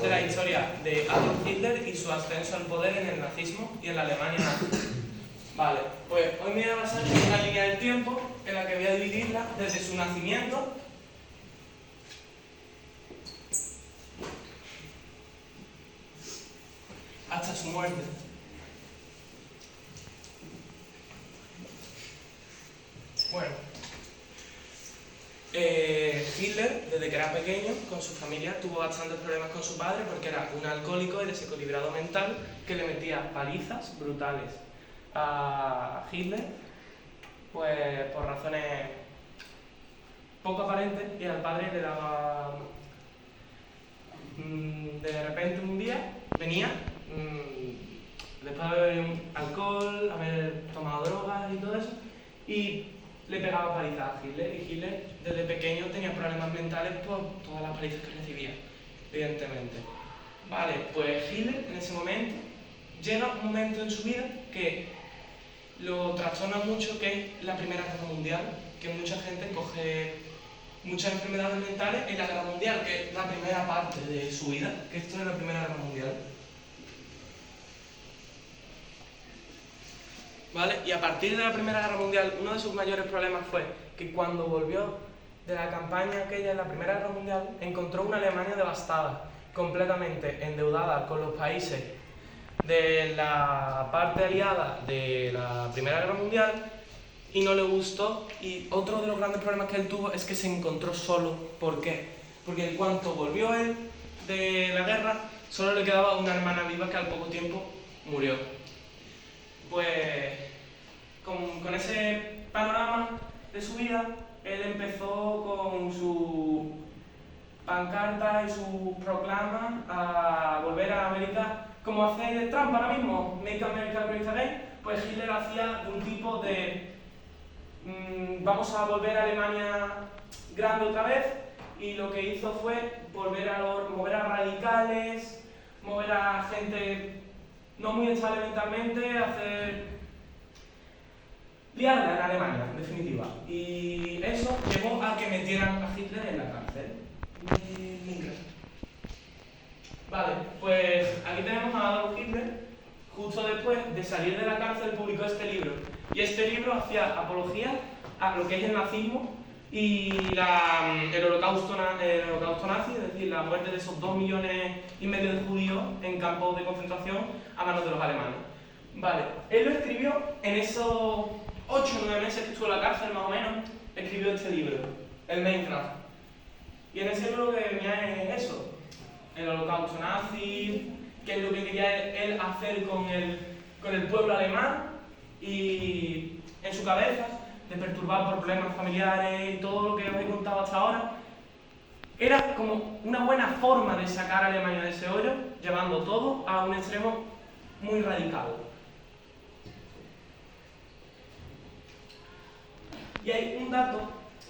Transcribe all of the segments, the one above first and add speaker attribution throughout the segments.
Speaker 1: de la historia de Adolf Hitler y su ascenso al poder en el nazismo y en la Alemania nazi. Vale, pues hoy me voy a basar en una línea del tiempo en la que voy a dividirla desde su nacimiento hasta su muerte. Bueno, Hitler, desde que era pequeño, con su familia, tuvo bastantes problemas con su padre porque era un alcohólico y desequilibrado mental que le metía palizas brutales a Hitler, pues por razones poco aparentes, y al padre le daba... De repente un día venía, después de beber alcohol, haber tomado drogas y todo eso, y le pegaba palizas a Hitler, y Hitler desde pequeño tenía problemas mentales por todas las palizas que recibía, evidentemente. Vale, pues Hitler en ese momento llega un momento en su vida que lo trastorna mucho, que es la Primera Guerra Mundial, que mucha gente coge muchas enfermedades mentales en la Guerra Mundial, que es la primera parte de su vida, que esto es la Primera Guerra Mundial. ¿Vale? Y a partir de la Primera Guerra Mundial, uno de sus mayores problemas fue que cuando volvió de la campaña aquella en la Primera Guerra Mundial, encontró una Alemania devastada, completamente endeudada con los países de la parte aliada de la Primera Guerra Mundial, y no le gustó. Y otro de los grandes problemas que él tuvo es que se encontró solo. ¿Por qué? Porque en cuanto volvió él de la guerra, solo le quedaba una hermana viva que al poco tiempo murió. Pues con ese panorama de su vida, él empezó con su pancarta y su proclama a volver a América, como hace Trump ahora mismo, Make America Great Again. Pues Hitler hacía un tipo de vamos a volver a Alemania grande otra vez, y lo que hizo fue mover a radicales, mover a gente no muy estable mentalmente, liarla en Alemania, en definitiva. Y eso llevó a que metieran a Hitler en la cárcel. Vale, pues aquí tenemos a Adolf Hitler. Justo después de salir de la cárcel publicó este libro. Y este libro hacía apología a lo que es el nazismo y el holocausto nazi, es decir, la muerte de esos 2,5 millones de judíos en campos de concentración a manos de los alemanes. Vale, él lo escribió en esos 8 o 9 meses que estuvo en la cárcel, más o menos, escribió este libro, el Mein Kampf. Y en ese libro lo que venía es eso, el holocausto nazi, qué es lo que quería él hacer con el pueblo alemán, y en su cabeza, de perturbar por problemas familiares y todo lo que os he contado hasta ahora, era como una buena forma de sacar a Alemania de ese hoyo, llevando todo a un extremo muy radical. Y hay un dato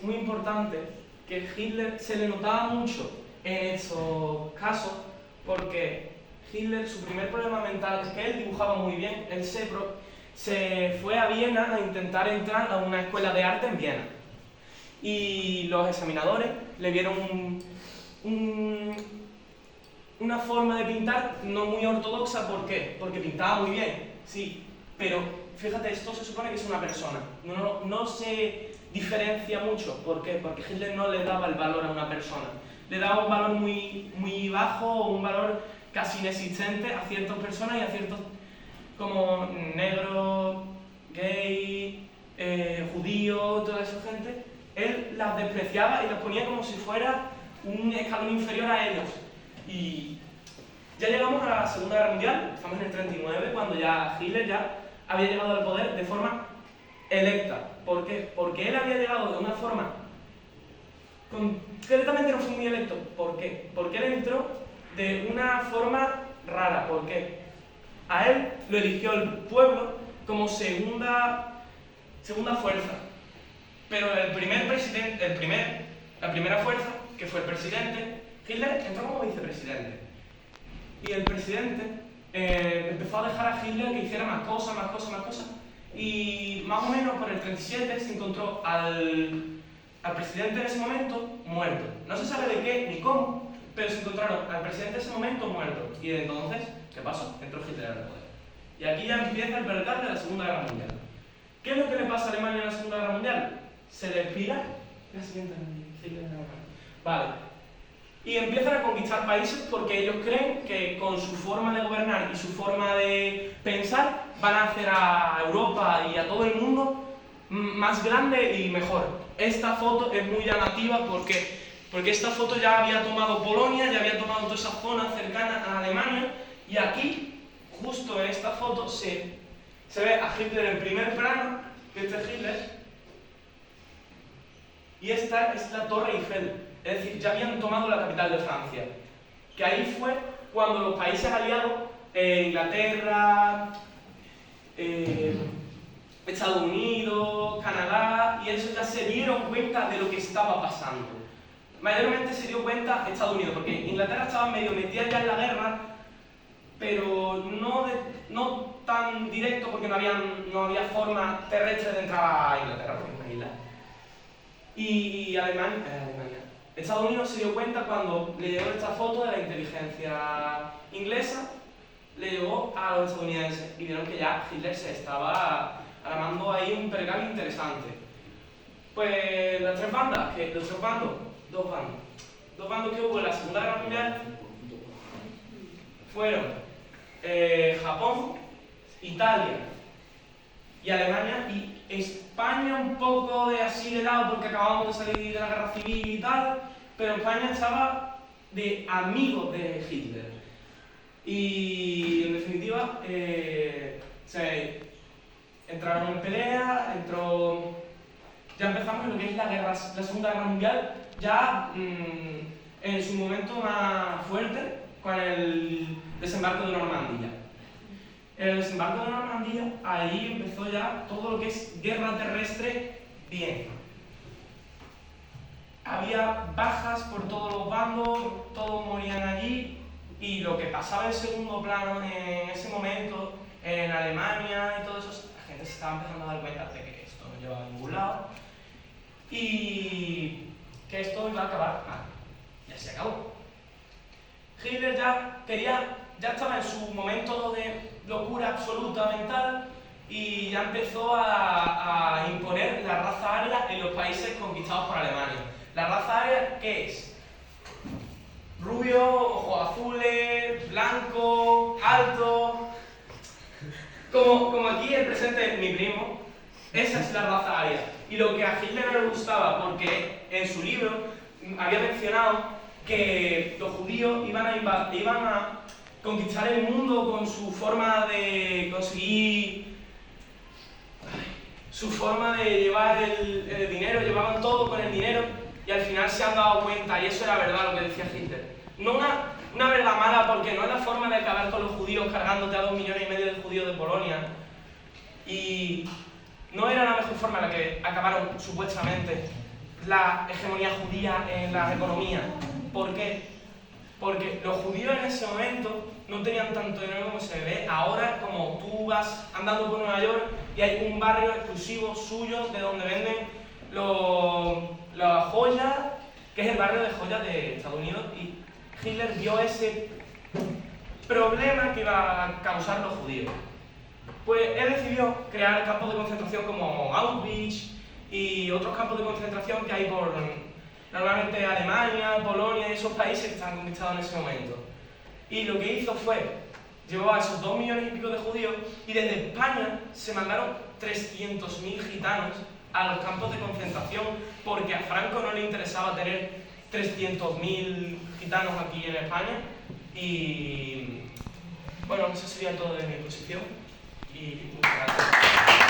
Speaker 1: muy importante que Hitler se le notaba mucho en esos casos, porque Hitler, su primer problema mental es que él dibujaba muy bien. Él se fue a Viena a intentar entrar a una escuela de arte en Viena. Y los examinadores le vieron una forma de pintar no muy ortodoxa. ¿Por qué? Porque pintaba muy bien, sí. Pero fíjate, esto se supone que es una persona. No se diferencia mucho. ¿Por qué? Porque Hitler no le daba el valor a una persona. Le daba un valor muy, muy bajo, o un valor casi inexistente a ciertas personas y a ciertos, como negros, gay, judíos, toda esa gente. Él las despreciaba y las ponía como si fuera un escalón inferior a ellos. Y ya llegamos a la Segunda Guerra Mundial, estamos en el 39, cuando ya Hitler ya había llegado al poder de forma electa. ¿Por qué? Porque él había llegado de una forma concretamente no fue muy electo. ¿Por qué? Porque él entró de una forma rara. ¿Por qué? A él lo eligió el pueblo como segunda fuerza. Pero la primera fuerza, que fue el presidente, Hitler entró como vicepresidente. Y el presidente empezó a dejar a Hitler que hiciera más cosas. Y más o menos por el 37 se encontró al presidente en ese momento muerto. No se sabe de qué ni cómo, pero se encontraron al presidente de ese momento muerto. Y de entonces, ¿qué pasó? Entró Hitler al poder. Y aquí ya empieza el percal de la Segunda Guerra Mundial. ¿Qué es lo que le pasa a Alemania en la Segunda Guerra Mundial? Se le expira la siguiente. Vale. Y empiezan a conquistar países porque ellos creen que con su forma de gobernar y su forma de pensar van a hacer a Europa y a todo el mundo más grande y mejor. Esta foto es muy llamativa porque esta foto ya había tomado Polonia, ya había tomado toda esa zona cercana a Alemania, y aquí, justo en esta foto, se ve a Hitler en primer plano, que este es Hitler, y esta es la Torre Eiffel. Es decir, ya habían tomado la capital de Francia. Que ahí fue cuando los países aliados, Inglaterra, Estados Unidos, Canadá, y eso ya se dieron cuenta de lo que estaba pasando. Mayormente se dio cuenta Estados Unidos, porque Inglaterra estaba medio metida ya en la guerra, pero no tan directo porque no había forma terrestre de entrar a Inglaterra, porque es una isla. Y Alemania. Estados Unidos se dio cuenta cuando le llegó esta foto de la inteligencia inglesa, le llegó a los estadounidenses y vieron que ya Hitler se estaba armando ahí un percal interesante. Pues las tres bandas, dos bandos que hubo en la Segunda Guerra Mundial fueron Japón, Italia y Alemania, y España un poco así de lado porque acabamos de salir de la guerra civil y tal, pero España estaba de amigos de Hitler. Y en definitiva, entraron en pelea, ya empezamos en lo que es la Segunda Guerra Mundial, ya en su momento más fuerte, con el desembarco de Normandía. El desembarco de Normandía, ahí empezó ya todo lo que es guerra terrestre bien. Había bajas por todos los bandos, todos morían allí, y lo que pasaba en segundo plano en ese momento, en Alemania y todo eso, la gente se estaba empezando a dar cuenta de que esto no llevaba a ningún lado y que esto iba a acabar mal. Ya se acabó. Hitler ya estaba en su momento de locura absoluta mental y ya empezó a imponer la raza aria en los países conquistados por Alemania. ¿La raza aria qué es? Rubio, ojos azules, blanco, alto. Como aquí el presente es mi primo, esa es la raza aria. Y lo que a Hitler no le gustaba, porque en su libro había mencionado que los judíos iban a conquistar el mundo con su forma de conseguir, su forma de llevar el dinero, llevaban todo con el dinero, y al final se han dado cuenta, y eso era verdad lo que decía Hitler. No una verdad mala, porque no es la forma de acabar con los judíos cargándote a 2,5 millones de judíos de Polonia, y no era la mejor forma en la que acabaron supuestamente la hegemonía judía en las economías. ¿Por qué? Porque los judíos en ese momento no tenían tanto dinero como se ve ahora, como tú vas andando por Nueva York y hay un barrio exclusivo suyo de donde venden las joyas, que es el barrio de joyas de Estados Unidos, y Hitler vio ese problema que iba a causar los judíos. Pues él decidió crear campos de concentración como Auschwitz y otros campos de concentración que hay por normalmente Alemania, Polonia y esos países que estaban conquistados en ese momento. Y lo que hizo fue, llevó a esos 2 millones y pico de judíos, y desde España se mandaron 300.000 gitanos a los campos de concentración, porque a Franco no le interesaba tener 300.000 gitanos aquí en España. Y bueno, eso sería todo de mi exposición. Y muchas gracias.